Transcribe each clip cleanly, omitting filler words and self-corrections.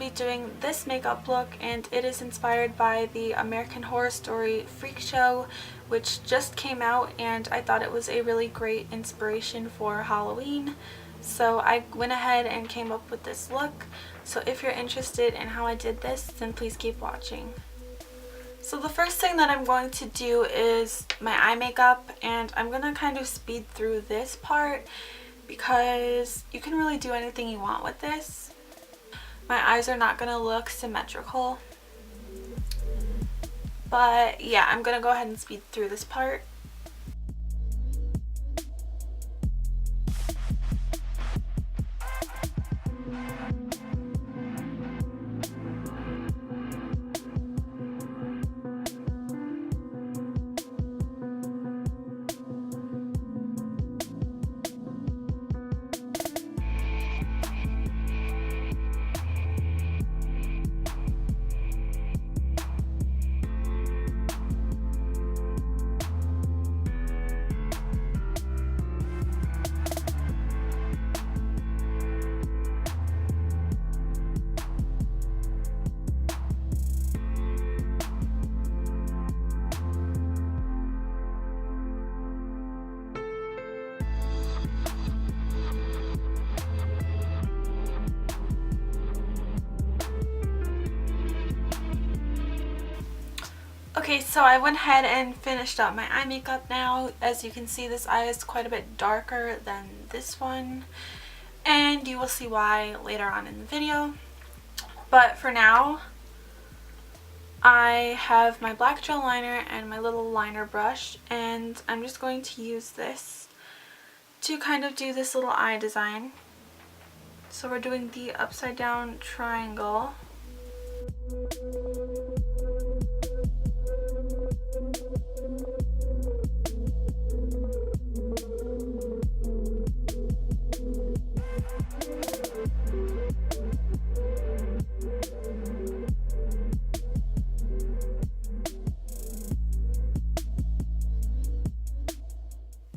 be doing this makeup look, and it is inspired by the American Horror Story Freak Show, which just came out, and I thought it was a really great inspiration for Halloween. So I went ahead and came up with this look. So if you're interested in how I did this, then please keep watching. So the first thing that I'm going to do is my eye makeup, and I'm going to kind of speed through this part because you can really do anything you want with this. My eyes are not going to look symmetrical, but yeah, I'm going to go ahead and speed through this part. Okay, so I went ahead and finished up my eye makeup now. As you can see, this eye is quite a bit darker than this one, and you will see why later on in the video. But for now, I have my black gel liner and my little liner brush, and I'm just going to use this to kind of do this little eye design. So we're doing the upside down triangle.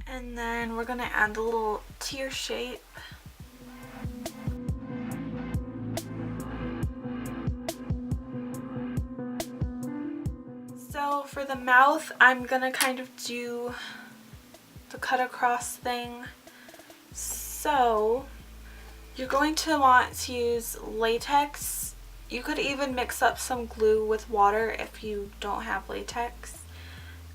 And then we're gonna add the little tear shape. So for the mouth, I'm gonna kind of do the cut across thing. So you're going to want to use latex. You could even mix up some glue with water if you don't have latex.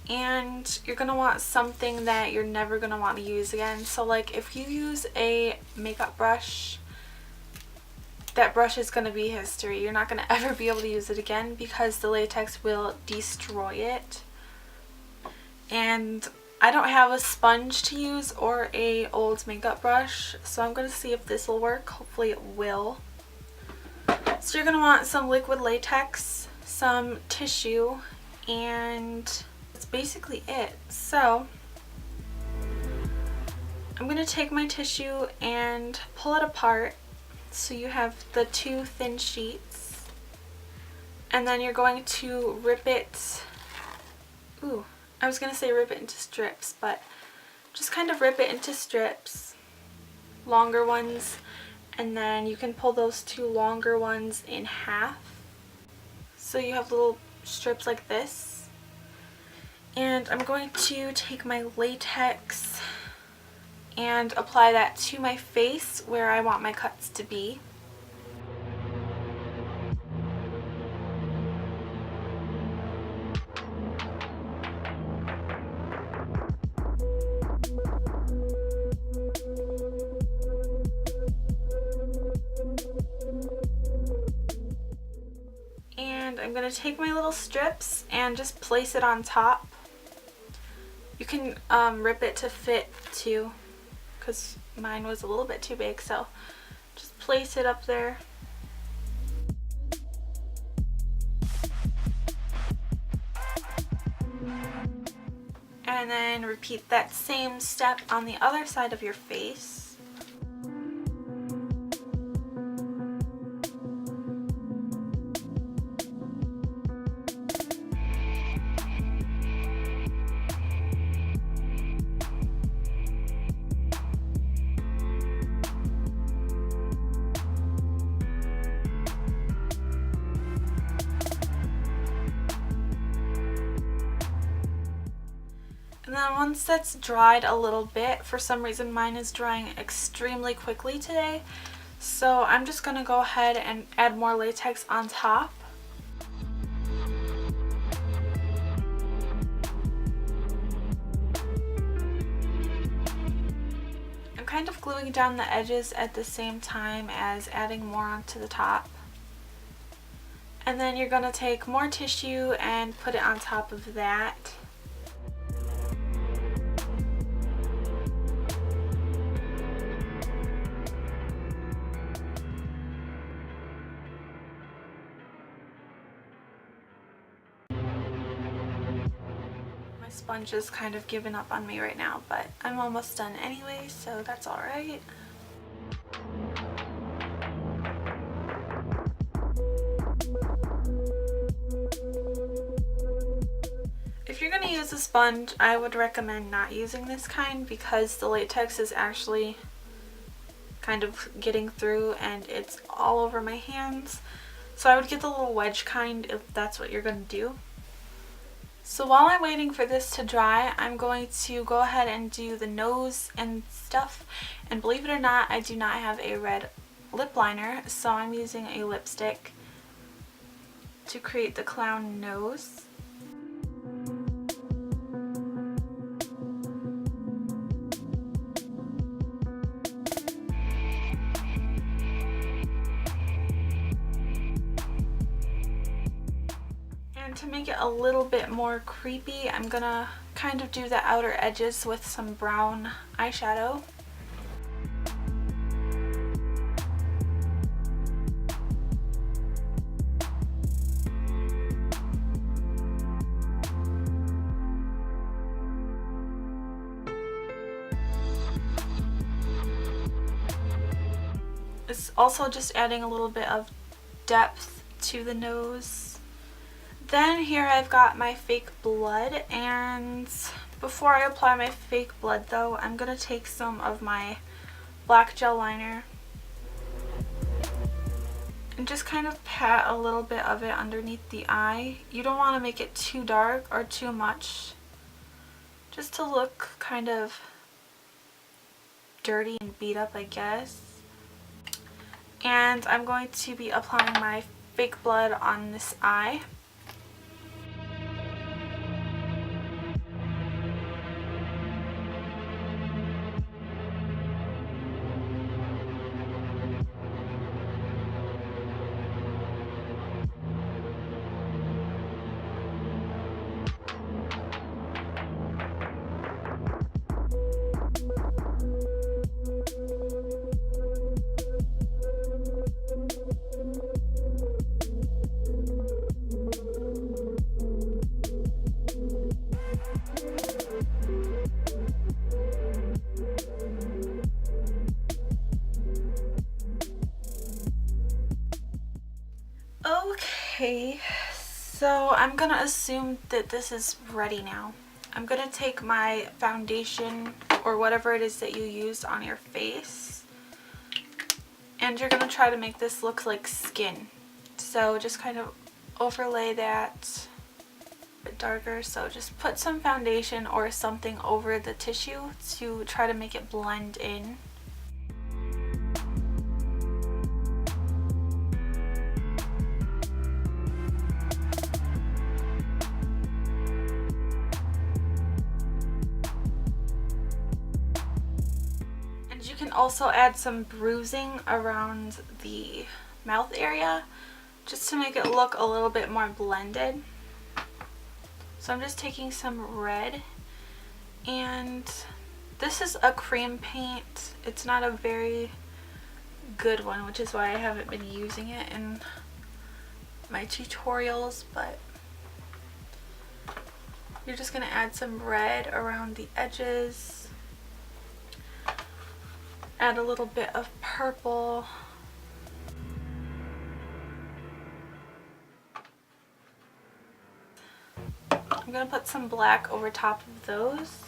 And you're going to want something that you're never going to want to use again. So like if you use a makeup brush, that brush is going to be history. You're not going to ever be able to use it again because the latex will destroy it. And I don't have a sponge to use or a old makeup brush, so I'm going to see if this will work. Hopefully it will. So you're going to want some liquid latex, some tissue, and that's basically it. So I'm going to take my tissue and pull it apart so you have the two thin sheets, and then you're going to rip it. I was going to say rip it into strips, but just kind of rip it into strips, longer ones, and then you can pull those two longer ones in half. So you have little strips like this. And I'm going to take my latex and apply that to my face where I want my cuts to be. And I'm going to take my little strips and just place it on top. You can rip it to fit too, because mine was a little bit too big, so just place it up there. And then repeat that same step on the other side of your face. then once that's dried a little bit, for some reason mine is drying extremely quickly today, so I'm just going to go ahead and add more latex on top. I'm kind of gluing down the edges at the same time as adding more onto the top. And then you're going to take more tissue and put it on top of that. My sponge is kind of giving up on me right now, but I'm almost done anyway, so that's alright. If you're going to use a sponge, I would recommend not using this kind because the latex is actually kind of getting through and it's all over my hands. So I would get the little wedge kind if that's what you're going to do. So while I'm waiting for this to dry, I'm going to go ahead and do the nose and stuff. And believe it or not, I do not have a red lip liner, so I'm using a lipstick to create the clown nose. To make it a little bit more creepy, I'm gonna kind of do the outer edges with some brown eyeshadow. It's also just adding a little bit of depth to the nose. Then here I've got my fake blood, and before I apply my fake blood though, I'm going to take some of my black gel liner and just kind of pat a little bit of it underneath the eye. You don't want to make it too dark or too much, just to look kind of dirty and beat up, I guess. And I'm going to be applying my fake blood on this eye. Okay, so I'm gonna assume that this is ready now. I'm gonna take my foundation or whatever it is that you use on your face, and you're gonna try to make this look like skin. So just kind of overlay that a bit darker. So just put some foundation or something over the tissue to try to make it blend in. You can also add some bruising around the mouth area just to make it look a little bit more blended. So I'm just taking some red, and this is a cream paint. It's not a very good one, which is why I haven't been using it in my tutorials, but you're just going to add some red around the edges. Add a little bit of purple. I'm going to put some black over top of those.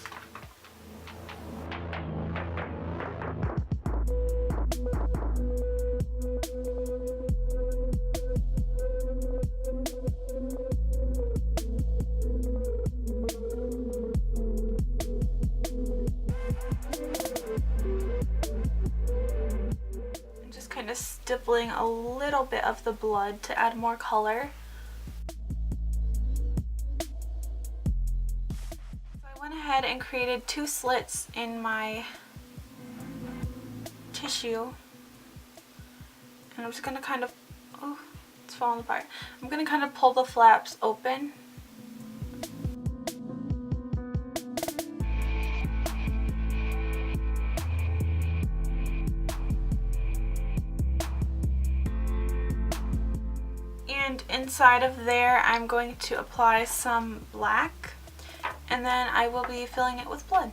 dipping a little bit of the blood to add more color. So I went ahead and created 2 slits in my tissue. And I'm just going to kind of, oh, it's falling apart. I'm going to kind of pull the flaps open. And inside of there, I'm going to apply some black, and then I will be filling it with blood.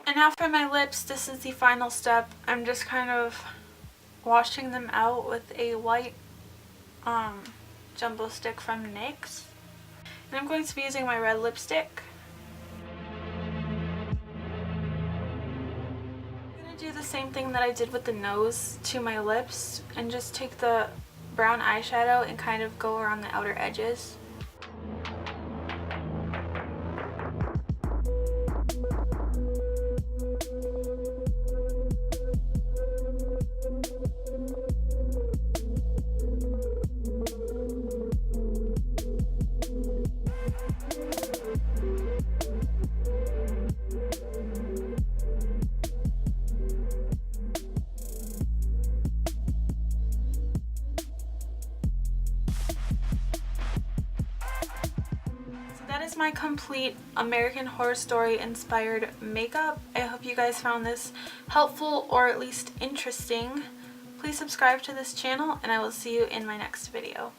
And now for my lips, this is the final step. I'm just kind of washing them out with a white jumbo stick from NYX. And I'm going to be using my red lipstick. I'm going to do the same thing that I did with the nose to my lips and just take the brown eyeshadow and kind of go around the outer edges. That is my complete American Horror Story inspired makeup. I hope you guys found this helpful or at least interesting. Please subscribe to this channel and I will see you in my next video.